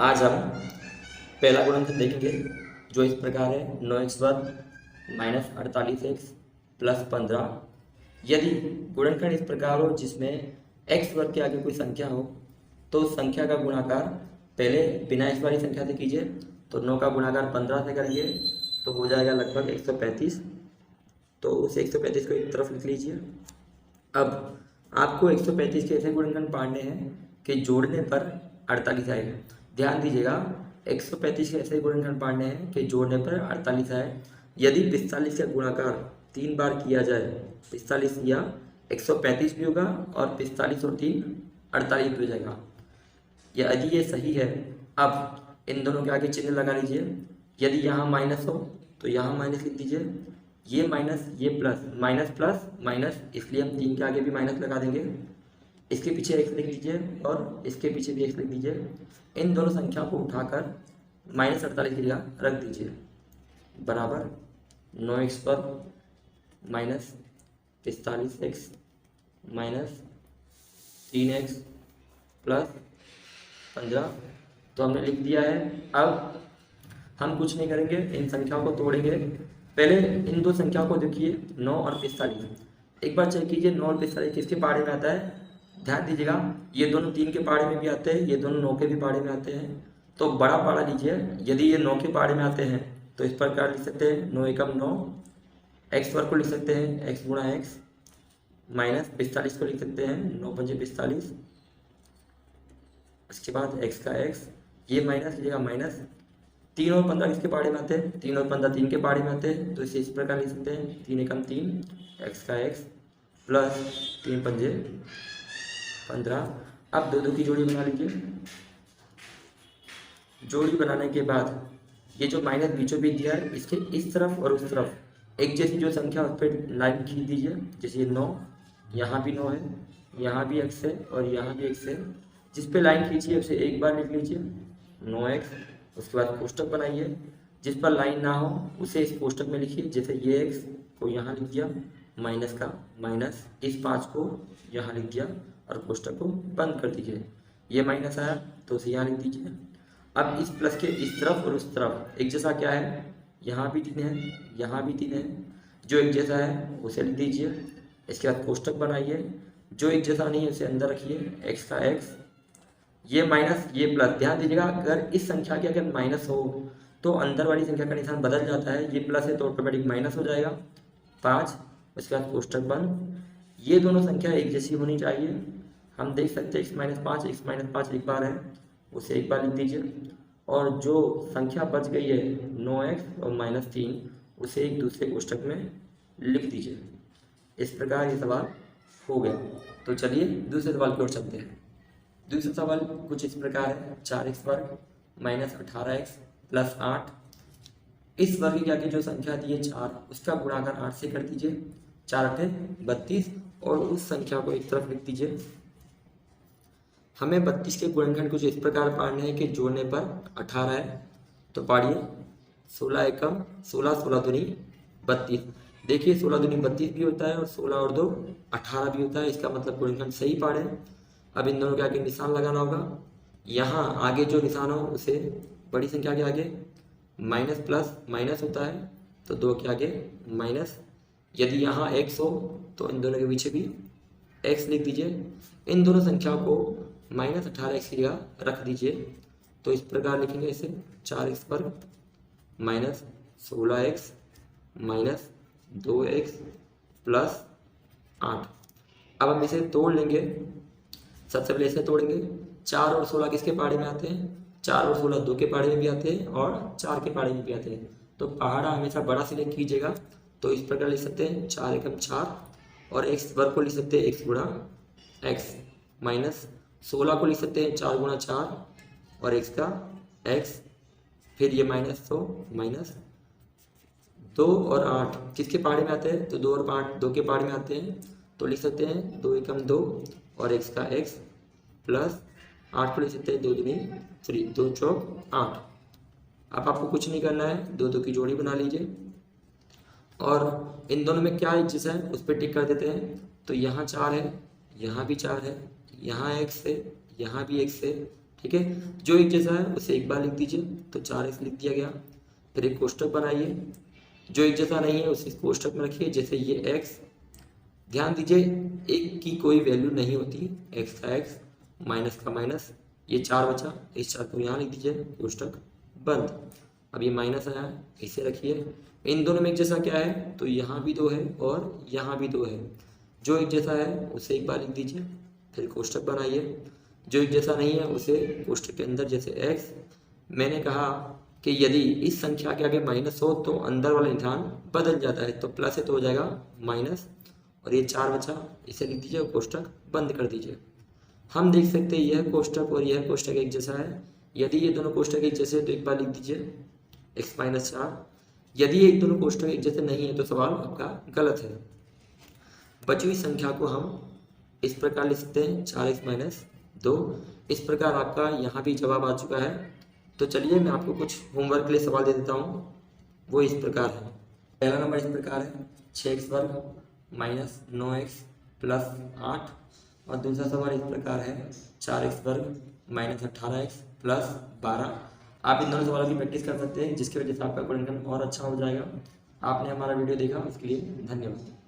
आज हम पहला गुणनखंड देखेंगे जो इस प्रकार है 9x² माइनस 48x प्लस 15। यदि गुणनखंड इस प्रकार हो जिसमें x² के आगे कोई संख्या हो तो उस संख्या का गुणाकार पहले बिना x वाली संख्या से कीजिए। तो 9 का गुणाकार 15 से करेंगे तो हो जाएगा लगभग 135। तो उस 135 को एक तरफ लिख लीजिए। अब आपको 135 के ऐसे गुणनखंड पढ़ने हैं कि जोड़ने पर 48 आएगा। ध्यान दीजिएगा, 135 के ऐसे गुणनखंड पढ़ने हैं कि जोड़ने पर 48 आए। यदि 45 का गुणाकार 3 बार किया जाए, 45 या 135 भी होगा और 45 और 3 48 भी हो जाएगा। यदि ये सही है, अब इन दोनों के आगे चिन्ह लगा लीजिए। यदि यहाँ माइनस हो तो यहाँ माइनस लिख दीजिए, ये माइनस ये प्लस, माइनस प्लस माइनस, इसलिए हम 3 के आगे भी माइनस लगा देंगे। इसके पीछे x लिख दीजिए और इसके पीछे भी x लिख दीजिए। इन दोनों संख्या को उठाकर -48 की जगह रख दीजिए, बराबर 9x² minus 45x minus 3x plus 15। तो हमने लिख दिया है। अब हम कुछ नहीं करेंगे, इन संख्याओं को तोड़ेंगे। पहले इन दो संख्याओं को देखिए, 9 और 45। एक बार चेक कीजिए 9 और 45 किसके पाड़े में आता है। ध्यान दीजिएगा, ये दोनों 3 के पाड़े में भी आते हैं, ये दोनों 9 के भी पाड़े में आते हैं। तो बड़ा पाड़ा लीजिए। यदि ये 9 के पाड़े में आते हैं तो इस प्रकार लिख सकते हैं 9 एकम 9। x² को लिख सकते हैं x गुणा x माइनस 45 को लिख सकते हैं 9 पंजे 45। उसके बाद x का x, ये माइनस लीजिएगा माइनस। 3 और 15 किसके पाड़े में आते हैं, 3 और 15 3 के पाड़े में आते हैं। तो इसे इस प्रकार लिख सकते हैं 3 एकम 3 x का x प्लस 3 पंजे 15। अब दो दो की जोड़ी बना लीजिए। जोड़ी बनाने के बाद ये जो माइनस बीचों बीच दिया है, इसके इस तरफ और उस तरफ एक जैसी जो संख्या उस पर लाइन खींच दीजिए। जैसे 9, यहाँ भी 9 है, यहाँ भी x है और यहाँ भी x है। जिस पे लाइन खींचिए उसे एक बार लिख लीजिए 9x। उसके बाद कोष्टक बनाइए। जिस पर लाइन ना हो उसे इस कोष्टक में लिखिए। जैसे ये x को यहाँ लिख दिया, माइनस का माइनस, इस 5 को यहाँ लिख दिया और कोष्टक को बंद कर दीजिए। ये माइनस आया तो उसे यहाँ लिख दीजिए। अब इस प्लस के इस तरफ और उस तरफ एक जैसा क्या है, यहाँ भी 3 है, यहाँ भी 3 है। जो एक जैसा है उसे लिख दीजिए। इसके बाद कोष्टक बनाइए। जो एक जैसा नहीं है उसे अंदर रखिए, x का x, ये माइनस ये प्लस। ध्यान दीजिएगा, अगर इस संख्या के अगर माइनस हो तो अंदर वाली संख्या का निशान बदल जाता है। ये प्लस है तो ऑटोमेटिक माइनस हो जाएगा 5। उसके बाद कोष्टक बंद। ये दोनों संख्या एक जैसी होनी चाहिए। हम देख सकते हैं x-5 एक बार है, उसे एक बार लिख दीजिए। और जो संख्या बच गई है 9x और -3, उसे एक दूसरे कोष्टक में लिख दीजिए। इस प्रकार ये सवाल हो गया। तो चलिए दूसरे सवाल की ओर चलते हैं। दूसरा सवाल कुछ इस प्रकार है, 4x² माइनस 18x प्लस 8। इस वर्ग के आगे जो संख्या दी है 4, उसका गुणाकार 8 से कर दीजिए। 4 8 32 और उस संख्या को एक तरफ लिख दीजिए। हमें 32 के गुणनखंड कुछ इस प्रकार पढ़ने हैं कि जोड़ने पर 18 है। तो पढ़िए 16 एकम 16, 16 दूनी 32। देखिए 16 दूनी 32 भी होता है और 16 और 2 18 भी होता है। इसका मतलब गुणनखंड सही पढ़े। अब इन दोनों के आगे निशान लगाना होगा। यहाँ आगे जो निशान हो उसे बड़ी संख्या के आगे माइनस प्लस माइनस होता है, तो 2 के आगे माइनस। यदि यहाँ x हो तो इन दोनों के पीछे भी x लिख दीजिए। इन दोनों संख्या को -18x की जगह रख दीजिए। तो इस प्रकार लिखेंगे इसे 4x² minus 16x minus 2x plus 8। अब हम इसे तोड़ लेंगे। सबसे पहले इसे तोड़ेंगे। 4 और 16 किसके पाड़े में आते हैं, 4 और 16 2 के पाड़े में भी आते हैं और 4 के पाड़े में भी आते हैं। तो पहाड़ा हमेशा बड़ा सिलेक्ट कीजिएगा। तो इस प्रकार लिख सकते हैं 4 एकम 4 और x² को लिख सकते हैं x गुणा x माइनस 16 को लिख सकते हैं 4 गुणा 4 और x का x। फिर ये माइनस, तो माइनस 2 और 8 किसके पाड़े में आते हैं, तो 2 और 8 2 के पाड़े में आते हैं। तो लिख सकते हैं 2 एकम 2 और x का x प्लस 8 को लिख सकते हैं 2 दूनी 3, 2 चौक 8। अब आपको कुछ नहीं करना है, 2 2 की जोड़ी बना लीजिए और इन दोनों में क्या एक जैसा है उस पर टिक कर देते हैं। तो यहाँ 4 है, यहाँ भी 4 है, यहाँ x है, यहाँ भी x है। ठीक है, जो एक जैसा है उसे एक बार लिख दीजिए, तो 4x लिख दिया गया। फिर एक कोष्टक बनाइए, जो एक जैसा नहीं है उसे इस कोष्टक में रखिए। जैसे ये x, ध्यान दीजिए एक की कोई वैल्यू नहीं होती, x का x, माइनस का माइनस, ये 4 बचा, इस 4 को यहाँ लिख दीजिए, कोष्टक बंद। अब ये माइनस आया है, इसे रखिए। इन दोनों में एक जैसा क्या है, तो यहाँ भी 2 है और यहाँ भी 2 है। जो एक जैसा है उसे एक बार लिख दीजिए, फिर कोष्टक बनाइए। जो एक जैसा नहीं है उसे कोष्टक के अंदर, जैसे x, मैंने कहा कि यदि इस संख्या के आगे माइनस हो तो अंदर वाला निशान बदल जाता है, तो प्लस है तो हो जाएगा माइनस, और ये 4 बचा, इसे लिख दीजिए और कोष्टक बंद कर दीजिए। हम देख सकते हैं यह कोष्टक और यह कोष्टक एक जैसा है। यदि ये दोनों कोष्टक एक जैसे हैं तो एक बार लिख दीजिए x माइनस 4। यदि ये दोनों कोष्टक एक जैसे नहीं है तो सवाल आपका गलत है। बची हुई संख्या को हम इस प्रकार लिख सकते हैं 4x माइनस 2। इस प्रकार आपका यहाँ भी जवाब आ चुका है। तो चलिए मैं आपको कुछ होमवर्क के लिए सवाल दे देता हूँ, वो इस प्रकार है। पहला नंबर इस प्रकार है 6x वर्ग माइनस 9x प्लस 8, और दूसरा सवाल इस प्रकार है 4x वर्ग माइनस 18x प्लस 12। आप इन दोनों सवालों की प्रैक्टिस कर सकते हैं, जिसकी वजह से आपका गुणनखंड और अच्छा हो जाएगा। आपने हमारा वीडियो देखा, उसके लिए धन्यवाद।